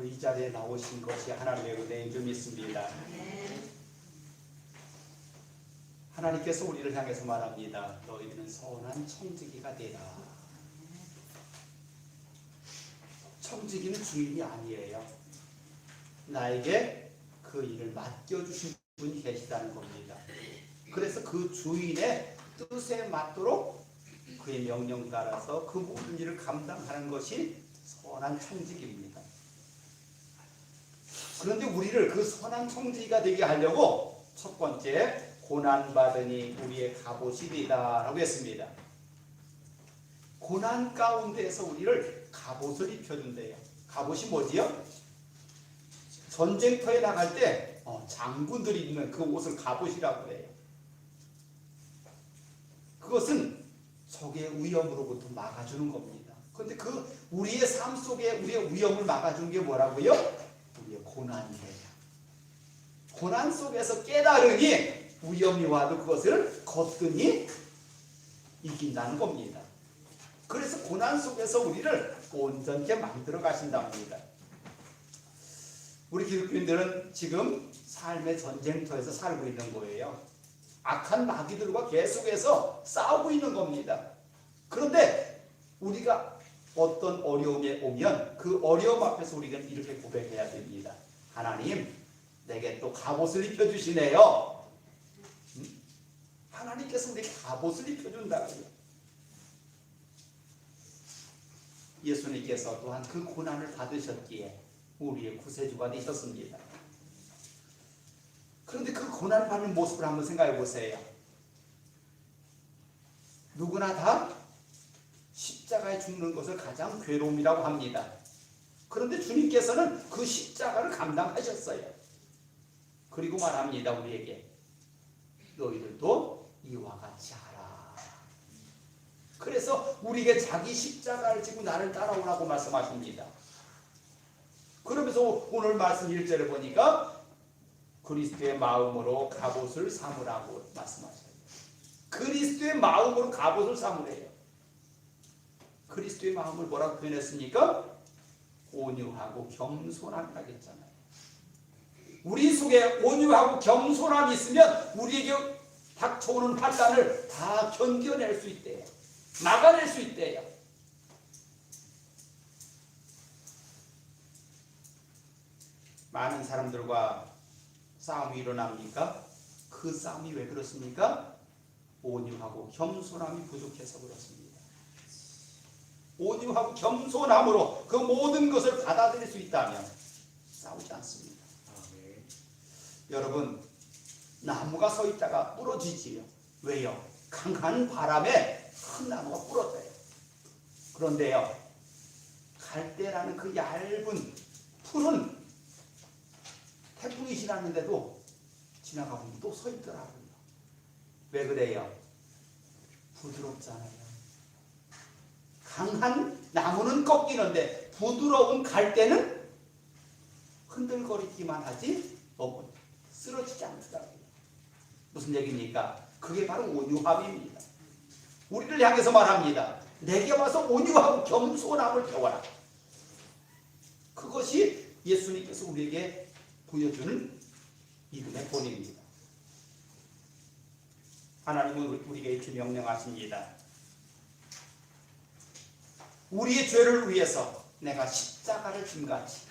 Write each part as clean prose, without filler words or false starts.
오늘 이 자리에 나오신 것이 하나님의 은혜인 줄 믿습니다. 하나님께서 우리를 향해서 말합니다. 너희는 선한 청지기가 되라. 청지기는 주인이 아니에요. 나에게 그 일을 맡겨주신 분이 계시다는 겁니다. 그래서 그 주인의 뜻에 맞도록 그의 명령 따라서 그 모든 일을 감당하는 것이 선한 청지기입니다. 그런데 우리를 그 선한 청지기가 되게 하려고 첫 번째 고난받으니 우리의 갑옷이 되다 라고 했습니다. 고난 가운데에서 우리를 갑옷을 입혀준대요. 갑옷이 뭐지요? 전쟁터에 나갈 때 장군들이 입는 그 옷을 갑옷이라고 해요. 그것은 적의 위험으로부터 막아주는 겁니다. 그런데 그 우리의 삶 속에 우리의 위험을 막아주는 게 뭐라고요? 우리의 고난이에요. 고난 속에서 깨달으니 위험이 와도 그것을 거뜬히 이긴다는 겁니다. 그래서 고난 속에서 우리를 온전케 만들어 가신답니다. 우리 기독교인들은 지금 삶의 전쟁터에서 살고 있는 거예요. 악한 마귀들과 계속해서 싸우고 있는 겁니다. 그런데 우리가 어떤 어려움에 오면 그 어려움 앞에서 우리가 이렇게 고백해야 됩니다. 하나님, 내게 또 갑옷을 입혀주시네요. 하나님께서 우리에게 갑옷을 입혀준다고요. 예수님께서 또한 그 고난을 받으셨기에 우리의 구세주가 되셨습니다. 그런데 그 고난을 받는 모습을 한번 생각해 보세요. 누구나 다 십자가에 죽는 것을 가장 괴로움이라고 합니다. 그런데 주님께서는 그 십자가를 감당하셨어요. 그리고 말합니다. 우리에게 너희들도 이와 같이 하라. 그래서 우리에게 자기 십자가를 지고 나를 따라오라고 말씀하십니다. 그러면서 오늘 말씀 1절에 보니까 그리스도의 마음으로 갑옷을 삼으라고 말씀하셔요. 그리스도의 마음으로 갑옷을 삼으래요. 그리스도의 마음을 뭐라고 표현했습니까? 온유하고 겸손함이라고 했잖아요. 우리 속에 온유하고 겸손함이 있으면 우리에게 닥쳐오는 환난을 다 견뎌낼 수 있대요. 막아낼 수 있대요. 많은 사람들과 싸움이 일어납니까? 그 싸움이 왜 그렇습니까? 온유하고 겸손함이 부족해서 그렇습니다. 온유하고 겸손함으로 그 모든 것을 받아들일 수 있다면 싸우지 않습니다. 여러분, 나무가 서 있다가 부러지지요. 왜요? 강한 바람에 큰 나무가 부러져요. 그런데요, 갈대라는 그 얇은 풀은 태풍이 지났는데도 지나가보니 또 서 있더라고요. 왜 그래요? 부드럽잖아요. 강한 나무는 꺾이는데 부드러운 갈대는 흔들거리기만 하지 쓰러지지 않더라고요. 무슨 얘기입니까? 그게 바로 온유함입니다. 우리를 향해서 말합니다. 내게 와서 온유하고 겸손함을 배워라. 그것이 예수님께서 우리에게 보여주는 이름의 본입니다. 하나님은 우리에게 이렇게 명령하십니다. 우리의 죄를 위해서 내가 십자가를 짐같이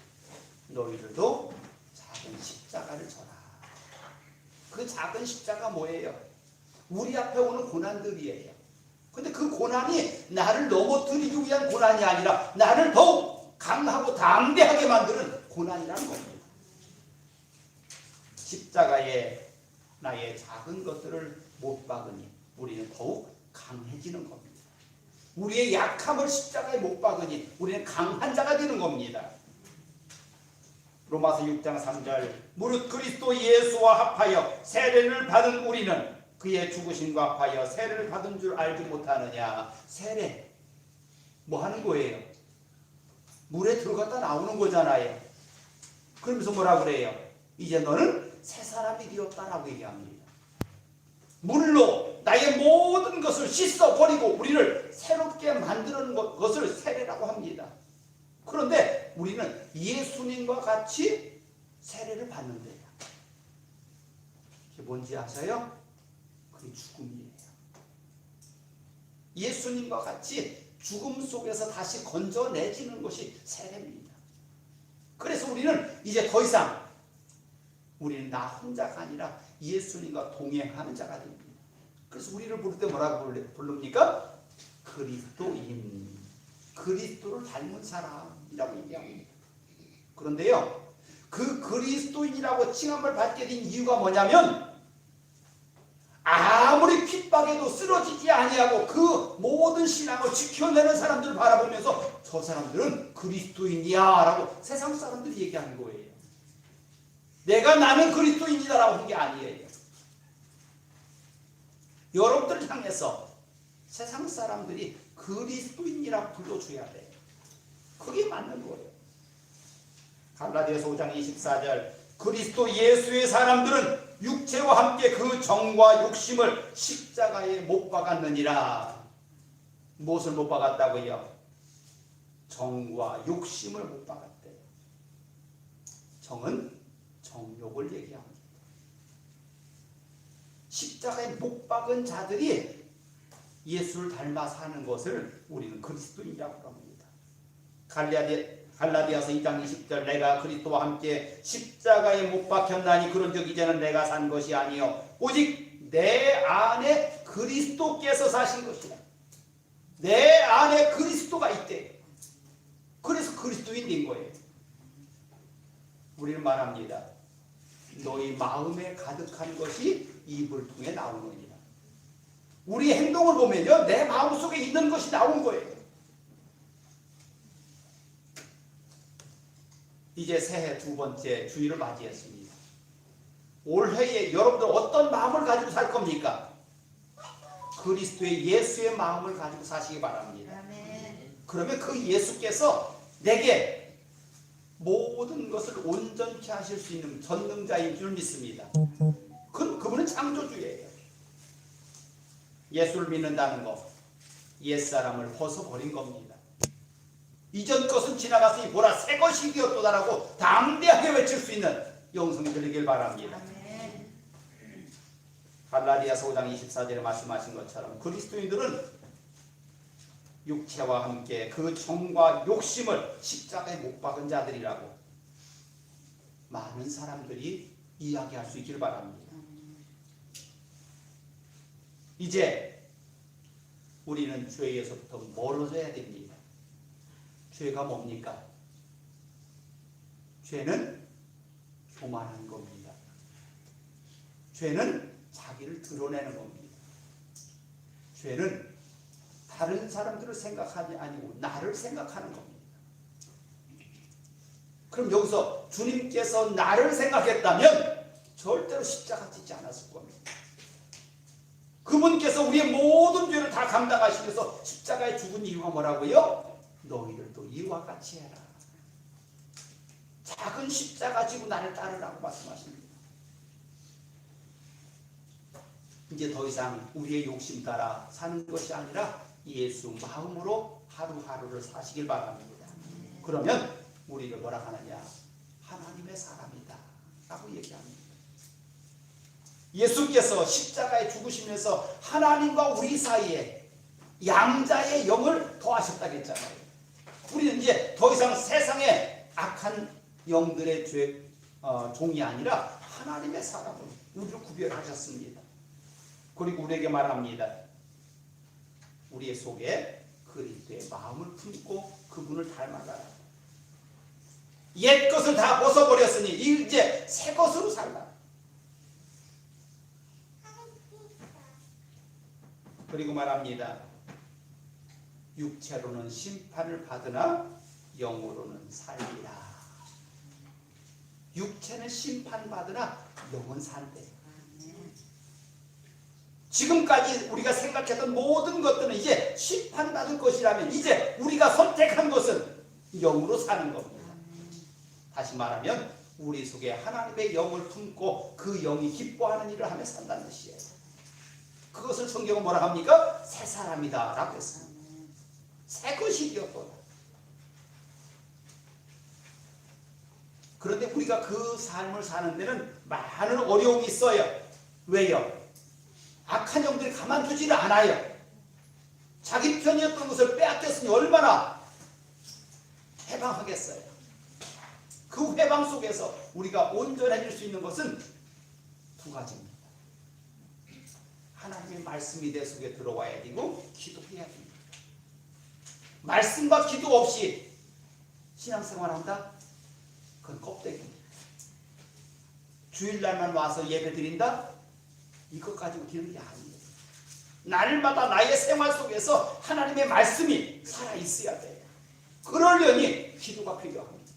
너희들도 작은 십자가를 져라. 그 작은 십자가 뭐예요? 우리 앞에 오는 고난들이에요. 근데 그 고난이 나를 넘어뜨리기 위한 고난이 아니라 나를 더욱 강하고 담대하게 만드는 고난이라는 겁니다. 십자가에 나의 작은 것들을 못 박으니 우리는 더욱 강해지는 겁니다. 우리의 약함을 십자가에 못 박으니 우리는 강한 자가 되는 겁니다. 로마서 6장 3절 무릇 그리스도 예수와 합하여 세례를 받은 우리는 그의 죽으심과 합하여 세례를 받은 줄 알지 못하느냐. 세례 뭐 하는 거예요? 물에 들어갔다 나오는 거잖아요. 그러면서 뭐라 그래요? 이제 너는 새 사람이 되었다라고 얘기합니다. 물로 나의 모든 것을 씻어버리고 우리를 새롭게 만드는 것을 세례라고 합니다. 그런데 우리는 예수님과 같이 세례를 받는데요. 그게 뭔지 아세요? 그게 죽음이에요. 예수님과 같이 죽음 속에서 다시 건져내지는 것이 세례입니다. 그래서 우리는 이제 더 이상 우리는 나 혼자가 아니라 예수님과 동행하는 자가 됩니다. 그래서 우리를 부를 때 뭐라고 부릅니까? 그리스도인, 그리스도를 닮은 사람이라고 얘기합니다. 그런데요, 그 그리스도인이라고 칭함을 받게 된 이유가 뭐냐면 아무리 핍박에도 쓰러지지 아니하고 그 모든 신앙을 지켜내는 사람들을 바라보면서 저 사람들은 그리스도인이야 라고 세상 사람들이 얘기하는 거예요. 내가 나는 그리스도인이다라고 한 게 아니에요. 여러분들을 향해서 세상 사람들이 그리스도인이라고 불러줘야 돼요. 그게 맞는 거예요. 갈라디아서 5장 24절 그리스도 예수의 사람들은 육체와 함께 그 정과 욕심을 십자가에 못 박았느니라. 무엇을 못 박았다고요? 정과 욕심을 못 박았대요. 정은 정욕을 얘기합니다. 십자가에 못 박은 자들이 예수를 닮아 사는 것을 우리는 그리스도인이라고 합니다. 갈라디아서 2장 20절 내가 그리스도와 함께 십자가에 못 박혔나니 그런즉 이제는 내가 산 것이 아니요 오직 내 안에 그리스도께서 사신 것이다. 내 안에 그리스도가 있대. 그래서 그리스도인 된 거예요. 우리는 말합니다. 너희 마음에 가득한 것이 입을 통해 나오느니라. 우리 행동을 보면요, 내 마음속에 있는 것이 나온 거예요. 이제 새해 두 번째 주일을 맞이했습니다. 올해에 여러분들 어떤 마음을 가지고 살 겁니까? 그리스도의 예수의 마음을 가지고 사시기 바랍니다. 그러면 그 예수께서 내게 모든 것을 온전케 하실 수 있는 전능자인 줄 믿습니다. 그분은 창조주예요. 예수를 믿는다는 것, 옛사람을 벗어버린 겁니다. 이전 것은 지나갔으니 보라 새 것이 되었도다라고 담대하게 외칠 수 있는 영성이 되길 바랍니다. 갈라디아서 5장 24절에 말씀하신 것처럼 그리스도인들은 육체와 함께 그 정과 욕심을 십자가에 못 박은 자들이라고 많은 사람들이 이야기할 수 있기를 바랍니다. 이제 우리는 죄에서부터 멀어져야 됩니다. 죄가 뭡니까? 죄는 교만한 겁니다. 죄는 자기를 드러내는 겁니다. 죄는 다른 사람들을 생각하지 아니고 나를 생각하는 겁니다. 그럼 여기서 주님께서 나를 생각했다면 절대로 십자가 지지 않았을 겁니다. 그분께서 우리의 모든 죄를 다 감당하시면서 십자가에 죽은 이유가 뭐라고요? 너희들도 이와 같이 해라. 작은 십자가 지고 나를 따르라고 말씀하십니다. 이제 더 이상 우리의 욕심 따라 사는 것이 아니라 예수 마음으로 하루하루를 사시길 바랍니다. 그러면 우리를 뭐라 하느냐? 하나님의 사람이다 라고 얘기합니다. 예수께서 십자가에 죽으시면서 하나님과 우리 사이에 양자의 영을 더하셨다고 했잖아요. 우리는 이제 더 이상 세상의 악한 영들의 종이 아니라 하나님의 사람으로 우리를 구별하셨습니다. 그리고 우리에게 말합니다. 우리의 속에 그리스도의 마음을 품고 그분을 닮아가라. 옛 것을 다 벗어버렸으니 이제 새 것으로 살라. 그리고 말합니다. 육체로는 심판을 받으나 영으로는 살리라. 육체는 심판받으나 영은 산대. 지금까지 우리가 생각했던 모든 것들은 이제 심판받을 것이라면 이제 우리가 선택한 것은 영으로 사는 겁니다. 다시 말하면 우리 속에 하나님의 영을 품고 그 영이 기뻐하는 일을 하며 산다는 뜻이에요. 그것을 성경은 뭐라 합니까? 새 사람이다 라고 했습니다. 새 것이 되었도다. 그런데 우리가 그 삶을 사는 데는 많은 어려움이 있어요. 왜요? 악한 영들이 가만두지를 않아요. 자기 편이었던 것을 빼앗겼으니 얼마나 해방하겠어요. 그 해방 속에서 우리가 온전해질 수 있는 것은 두 가지입니다. 하나님의 말씀이 내 속에 들어와야 되고 기도해야 됩니다. 말씀과 기도 없이 신앙생활한다? 그건 껍데기입니다. 주일날만 와서 예배 드린다? 이것 가지고 되는 게 아니에요. 날마다 나의 생활 속에서 하나님의 말씀이 살아있어야 돼요. 그러려니 기도가 필요합니다.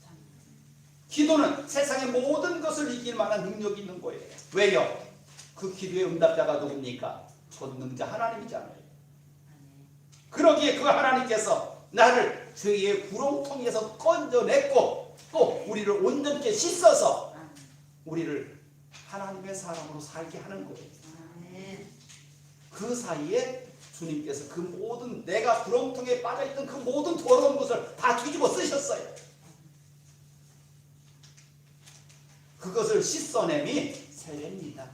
기도는 세상의 모든 것을 이길 만한 능력이 있는 거예요. 왜요? 그 기도의 응답자가 누굽니까? 전능자 하나님이잖아요. 그러기에 그 하나님께서 나를 죄의 구렁텅이에서 건져냈고 또 우리를 온전케 씻어서 우리를 하나님의 사람으로 살게 하는 거예요. 그 사이에 주님께서 그 모든 내가 구렁텅이에 빠져있던 그 모든 더러운 것을 다 뒤집어 쓰셨어요. 그것을 씻어냄이 세례입니다.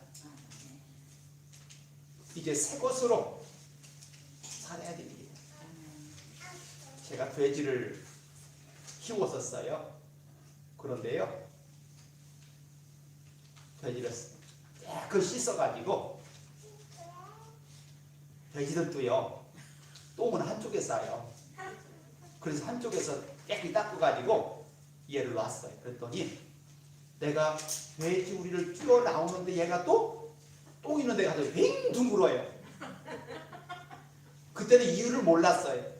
이제 새 것으로 살아야 됩니다. 제가 돼지를 키웠었어요. 그런데요, 돼지를 깨끗이 씻어가지고 돼지들도요 똥은 한쪽에 싸요. 그래서 한쪽에서 깨끗이 닦아가지고 얘를 놨어요. 그랬더니 내가 돼지 우리를 뛰어 나오는데 얘가 또 똥 있는 데 가서 빙 둥글어요. 그때는 이유를 몰랐어요.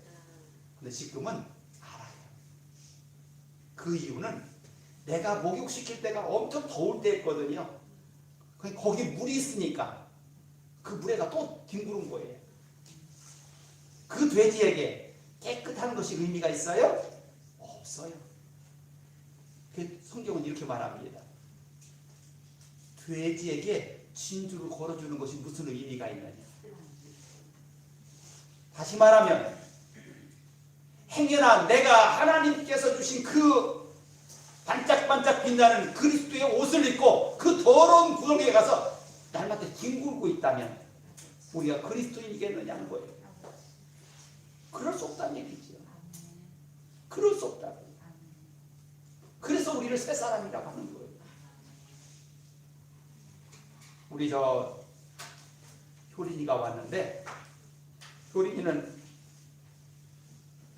근데 지금은 알아요. 그 이유는 내가 목욕시킬 때가 엄청 더울 때였거든요. 거기 물이 있으니까 그 물에가 또 뒹구른 거예요. 그 돼지에게 깨끗한 것이 의미가 있어요? 없어요. 성경은 이렇게 말합니다. 돼지에게 진주를 걸어주는 것이 무슨 의미가 있느냐. 다시 말하면 행여나 내가 하나님께서 주신 그 반짝반짝 빛나는 그리스도의 옷을 입고 그 더러운 구덩이에 가서 날마다 뒹굴고 있다면 우리가 그리스도인이겠느냐는 거예요. 그럴 수 없다는 얘기죠. 그럴 수 없다고. 그래서 우리를 새 사람이라고 하는 거예요. 우리 효린이가 왔는데, 효린이는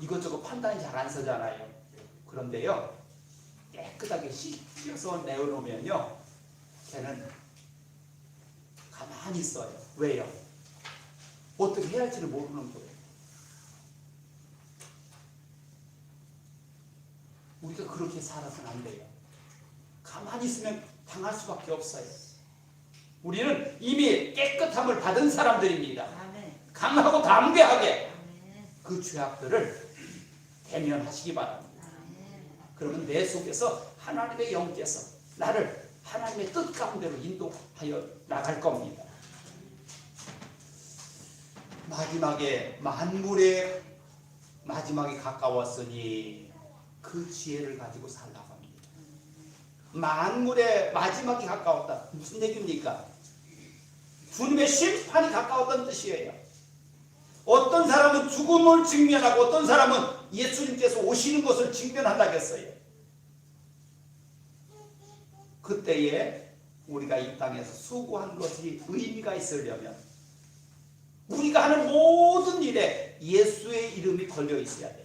이것저것 판단이 잘 안 서잖아요. 그런데요, 깨끗하게 씻겨서 내어놓으면요, 걔는 가만히 있어요. 왜요? 어떻게 해야 할지를 모르는 거예요. 우리가 그렇게 살아서는 안 돼요. 가만히 있으면 당할 수밖에 없어요. 우리는 이미 깨끗함을 받은 사람들입니다. 강하고 담대하게 그 죄악들을 대면하시기 바랍니다. 그러면 내 속에서 하나님의 영께서 나를 하나님의 뜻 가운데로 인도하여 나갈 겁니다. 마지막에 만물의 마지막이 가까웠으니 그 지혜를 가지고 살라고 합니다. 만물의 마지막이 가까웠다. 무슨 얘기입니까? 주님의 심판이 가까웠다는 뜻이에요. 어떤 사람은 죽음을 직면하고 어떤 사람은 예수님께서 오시는 것을 직면한다고 했어요. 그때에 우리가 이 땅에서 수고한 것이 의미가 있으려면 우리가 하는 모든 일에 예수의 이름이 걸려 있어야 돼요.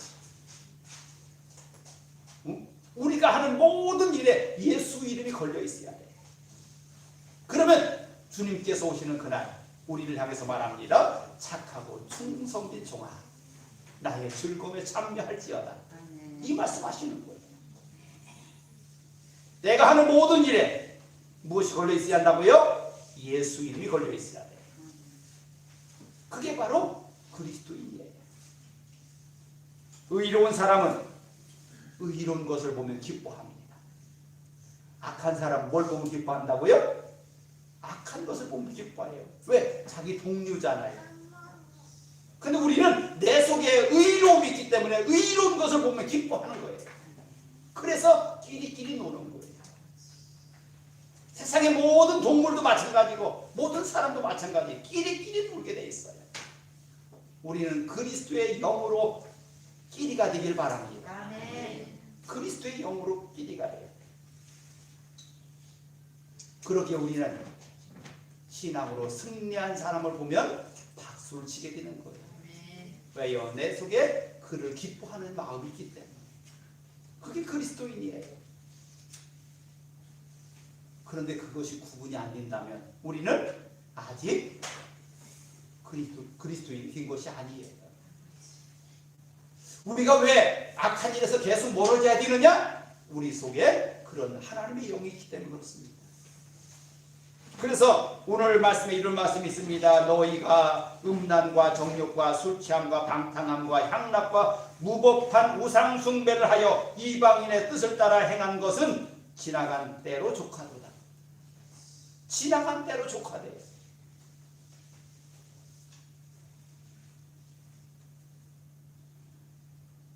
우리가 하는 모든 일에 예수 이름이 걸려 있어야 돼요. 그러면 주님께서 오시는 그날 우리를 향해서 말합니다. 착하고 충성된 종아, 나의 즐거움에 참여할지어다. 이 말씀하시는 거예요. 내가 하는 모든 일에 무엇이 걸려 있어야 한다고요? 예수 이름이 걸려 있어야 돼요. 그게 바로 그리스도인이에요. 의로운 사람은 의로운 것을 보면 기뻐합니다. 악한 사람은 뭘 보면 기뻐한다고요? 악한 것을 보면 기뻐해요. 왜? 자기 동료잖아요. 근데 우리는 내 속에 의로움이 있기 때문에 의로운 것을 보면 기뻐하는 거예요. 그래서 끼리끼리 노는 거예요. 세상의 모든 동물도 마찬가지고 모든 사람도 마찬가지. 끼리끼리 놀게 돼 있어요. 우리는 그리스도의 영으로 끼리가 되길 바랍니다. 아멘. 그리스도의 영으로 끼리가 돼요. 그렇게 우리는 신앙으로 승리한 사람을 보면 박수를 치게 되는 거예요. 아멘. 왜요? 내 속에 그를 기뻐하는 마음이 있기 때문에. 그게 그리스도인이에요. 그런데 그것이 구분이 안 된다면 우리는 아직 그리스도인이 된 것이 아니에요. 우리가 왜 악한 일에서 계속 멀어져야 되느냐? 우리 속에 그런 하나님의 영이 있기 때문에 그렇습니다. 그래서 오늘 말씀에 이런 말씀이 있습니다. 너희가 음란과 정욕과 술취함과 방탕함과 향락과 무법한 우상 숭배를 하여 이방인의 뜻을 따라 행한 것은 지나간 때로 족하도다. 지나간 때로 족하대.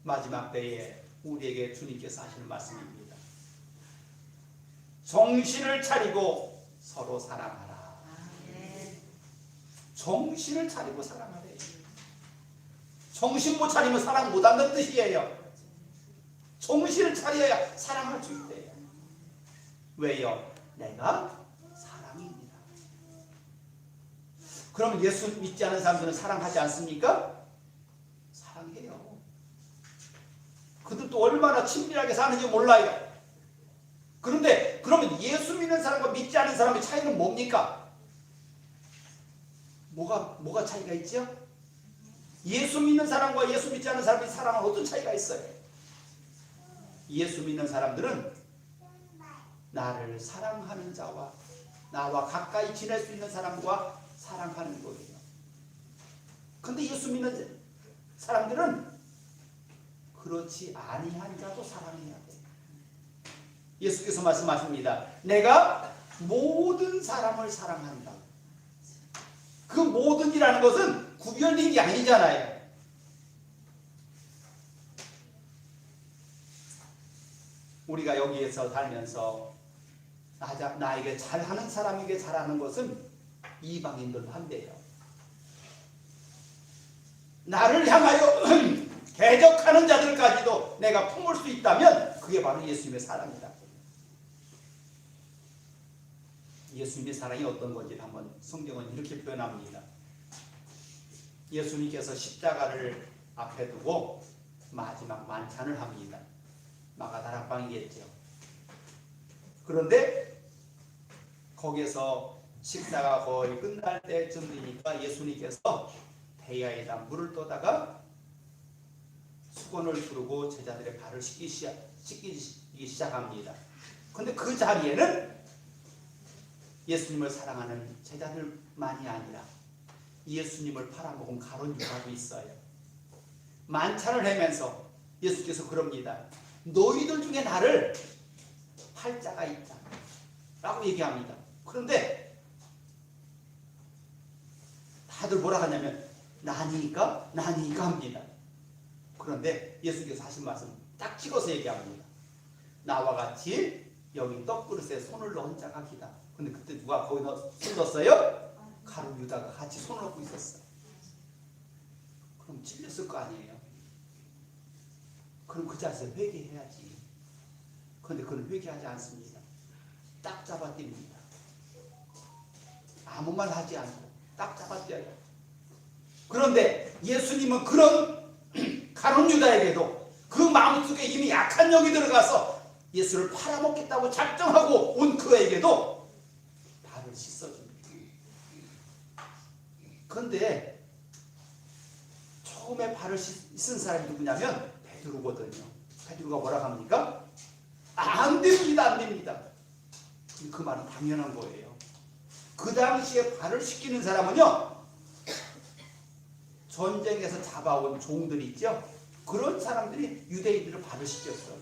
마지막 때에 우리에게 주님께서 하시는 말씀입니다. 정신을 차리고 서로 사랑하라. 아멘. 정신을 차리고 사랑하래. 정신 못 차리면 사랑 못한다는 뜻이에요. 정신을 차려야 사랑할 수 있대요. 왜요? 내가 사랑입니다. 그러면 예수 믿지 않은 사람들은 사랑하지 않습니까? 사랑해요. 그들도 얼마나 친밀하게 사는지 몰라요. 그런데 그러면 예수 믿는 사람과 믿지 않은 사람의 차이는 뭡니까? 뭐가 차이가 있죠? 예수 믿는 사람과 예수 믿지 않은 사람의 사랑은 어떤 차이가 있어요? 예수 믿는 사람들은 나를 사랑하는 자와 나와 가까이 지낼 수 있는 사람과 사랑하는 거예요. 근데 예수 믿는 사람들은 그렇지 아니한 자도 사랑해야 돼. 예수께서 말씀하십니다. 내가 모든 사람을 사랑한다. 그 모든이라는 것은 구별된 게 아니잖아요. 우리가 여기에서 살면서 나에게 잘하는 사람에게 잘하는 것은 이방인들도 한대요. 나를 향하여 대적하는 자들까지도 내가 품을 수 있다면 그게 바로 예수님의 사랑이다. 예수님의 사랑이 어떤 건지 한번 성경은 이렇게 표현합니다. 예수님께서 십자가를 앞에 두고 마지막 만찬을 합니다. 마가다락방이겠죠. 그런데 거기서 식사가 거의 끝날 때쯤 되니까 예수님께서 대야에다 물을 떠다가 수건을 두르고 제자들의 발을 씻기기 시작합니다. 그런데 그 자리에는 예수님을 사랑하는 제자들만이 아니라 예수님을 팔아먹은 가룟 유다도 있어요. 만찬을 하면서 예수께서 그럽니다. 너희들 중에 나를 팔 자가 있다 라고 얘기합니다. 그런데 다들 뭐라 하냐면 나니까 합니다. 그런데 예수께서 하신 말씀 딱 찍어서 얘기합니다. 나와 같이 여기 떡그릇에 손을 넣은 자가 기다. 근데 그때 누가 거기 손 넣었어요? 가룟 유다가 같이 손을 넣고 있었어요. 그럼 찔렸을 거 아니에요? 그럼 그 자리에서 회개해야지. 그런데 그는 회개하지 않습니다. 딱 잡아댑니다. 아무 말 하지 않고 딱 잡아떼요. 그런데 예수님은 그런 가룟 유다에게도 그 마음속에 이미 약한 영이 들어가서 예수를 팔아먹겠다고 작정하고 온 그에게도 발을 씻어줍니다. 그런데 처음에 발을 씻은 사람이 누구냐면 베드로거든요. 베드로가 뭐라고 합니까? 안 됩니다, 안 됩니다. 그 말은 당연한 거예요. 그 당시에 발을 씻기는 사람은요, 전쟁에서 잡아온 종들 있죠? 그런 사람들이 유대인들을 발을 씻겼어요.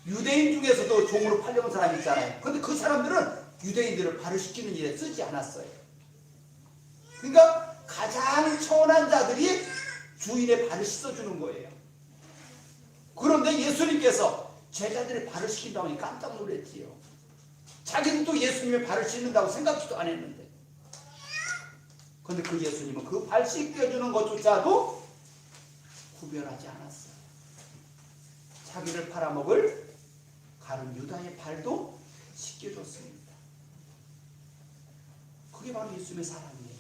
유대인 중에서도 종으로 팔려온 사람이 있잖아요. 그런데 그 사람들은 유대인들을 발을 씻기는 일에 쓰지 않았어요. 그러니까 가장 천한 자들이 주인의 발을 씻어주는 거예요. 그런데 예수님께서 제자들의 발을 씻긴다고 하니 깜짝 놀랐지요. 자기는 또 예수님의 발을 씻는다고 생각지도 안 했는데. 그런데 그 예수님은 그 발 씻겨주는 것조차도 구별하지 않았어요. 자기를 팔아먹을 가룟 유다의 발도 씻겨줬습니다. 그게 바로 예수님의 사랑이에요.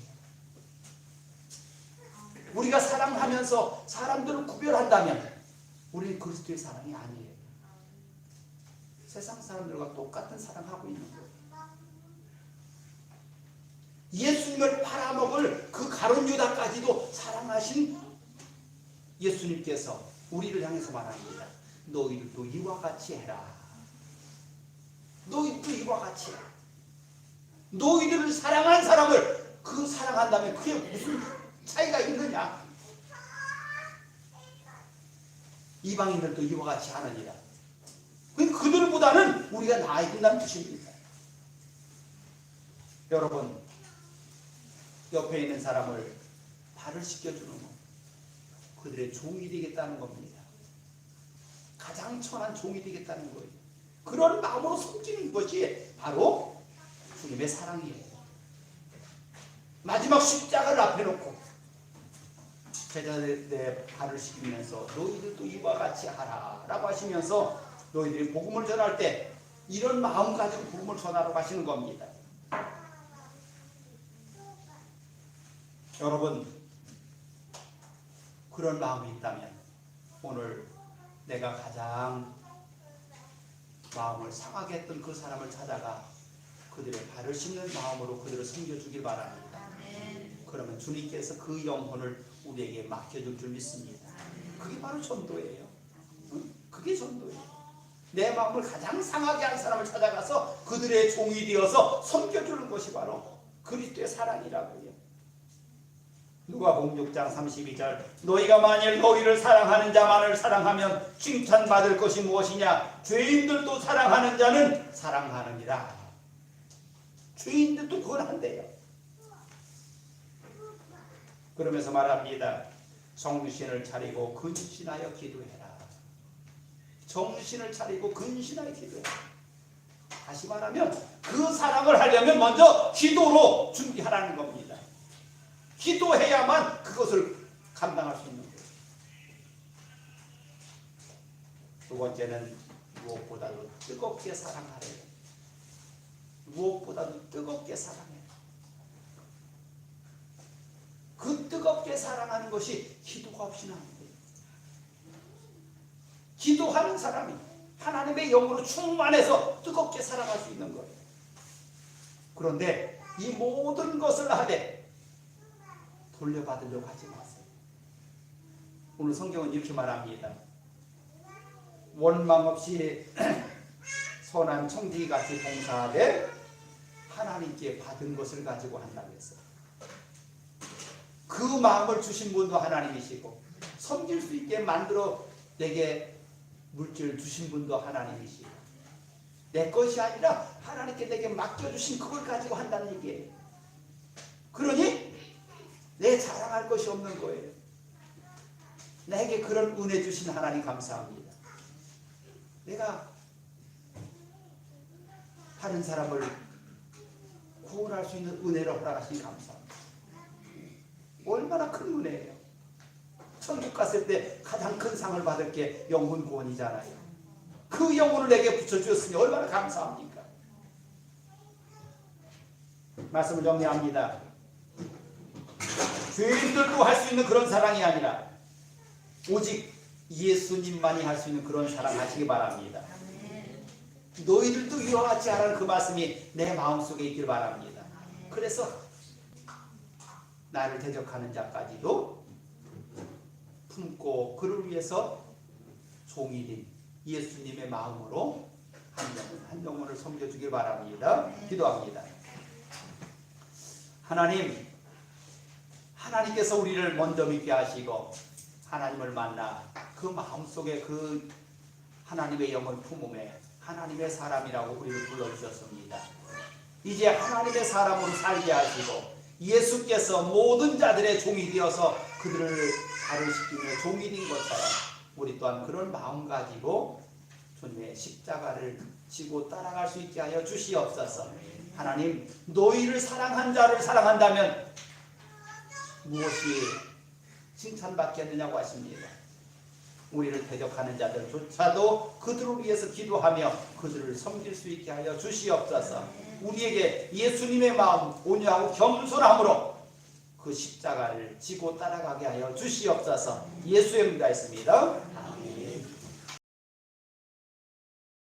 우리가 사랑하면서 사람들을 구별한다면 우리는 그리스도의 사랑이 아니에요. 세상 사람들과 똑같은 사랑하고 있는 거예요. 예수님을 팔아먹을 그 가룟 유다까지도 사랑하신 예수님께서 우리를 향해서 말합니다. 너희들도 이와 같이 해라. 너희들도 이와 같이 해라. 너희들을 사랑한 사람을 그 사랑한다면 그게 무슨 차이가 있느냐? 이방인들도 이와 같이 하느니라. 그들보다는 우리가 나아야 된다는 뜻입니다. 여러분, 옆에 있는 사람을 발을 씻겨주는 것, 그들의 종이 되겠다는 겁니다. 가장 천한 종이 되겠다는 거예요. 그런 마음으로 섬기는 것이 바로 주님의 사랑이에요. 마지막 십자가를 앞에 놓고 제자들의 발을 씻기면서 너희들도 이와 같이 하라 라고 하시면서 너희들이 복음을 전할 때 이런 마음 가지고 복음을 전하러 가시는 겁니다. 여러분, 그런 마음이 있다면 오늘 내가 가장 마음을 상하게 했던 그 사람을 찾아가 그들의 발을 씻는 마음으로 그들을 섬겨주길 바랍니다. 그러면 주님께서 그 영혼을 우리에게 맡겨줄 줄 믿습니다. 그게 바로 전도예요. 그게 전도예요. 내 마음을 가장 상하게 한 사람을 찾아가서 그들의 종이 되어서 섬겨주는 것이 바로 그리스도의 사랑이라고요. 누가복음 6장 32절 너희가 만일 너희를 사랑하는 자만을 사랑하면 칭찬받을 것이 무엇이냐? 죄인들도 사랑하는 자는 사랑하느니라. 죄인들도 그걸 한대요. 그러면서 말합니다. 정신을 차리고 근신하여 기도해라. 정신을 차리고 근신하여 기도해라. 다시 말하면 그 사랑을 하려면 먼저 기도로 준비하라는 겁니다. 기도해야만 그것을 감당할 수 있는 거예요. 두 번째는 무엇보다도 뜨겁게 사랑하래요. 무엇보다도 뜨겁게 사랑해요. 그 뜨겁게 사랑하는 것이 기도가 없이는 안 돼요. 기도하는 사람이 하나님의 영으로 충만해서 뜨겁게 사랑할 수 있는 거예요. 그런데 이 모든 것을 하되 돌려받으려고 하지 마세요. 오늘 성경은 이렇게 말합니다. 원망 없이 선한 청지기같이 봉사하되 하나님께 받은 것을 가지고 한다고 했어요. 그 마음을 주신 분도 하나님이시고 섬길 수 있게 만들어 내게 물질을 주신 분도 하나님이시고 내 것이 아니라 하나님께 내게 맡겨주신 그걸 가지고 한다는 얘기예요. 그러니 내 자랑할 것이 없는 거예요. 내게 그런 은혜 주신 하나님 감사합니다. 내가 다른 사람을 구원할 수 있는 은혜를 허락하시니 감사합니다. 얼마나 큰 은혜예요. 천국 갔을 때 가장 큰 상을 받을 게 영혼 구원이잖아요. 그 영혼을 내게 붙여주셨으니 얼마나 감사합니까? 말씀을 정리합니다. 죄인들도 할 수 있는 그런 사랑이 아니라 오직 예수님만이 할 수 있는 그런 사랑 하시기 바랍니다. 너희들도 이와 같이 하라는 그 말씀이 내 마음속에 있길 바랍니다. 그래서 나를 대적하는 자까지도 품고 그를 위해서 종이 된 예수님의 마음으로 한 영혼을 섬겨주길 바랍니다. 기도합니다. 하나님께서 우리를 먼저 믿게 하시고 하나님을 만나 그 마음속에 그 하나님의 영을 품음에 하나님의 사람이라고 우리를 불러주셨습니다. 이제 하나님의 사람으로 살게 하시고 예수께서 모든 자들의 종이 되어서 그들을 발을 씻기며 종이 된 것처럼 우리 또한 그런 마음 가지고 주님의 십자가를 지고 따라갈 수 있게 하여 주시옵소서. 하나님, 너희를 사랑한 자를 사랑한다면 무엇이 칭찬받겠느냐고 하십니다. 우리를 대적하는 자들조차도 그들을 위해서 기도하며 그들을 섬길 수 있게 하여 주시옵소서. 우리에게 예수님의 마음 온유하고 겸손함으로 그 십자가를 지고 따라가게 하여 주시옵소서. 예수의 이름으로 했습니다. 아멘.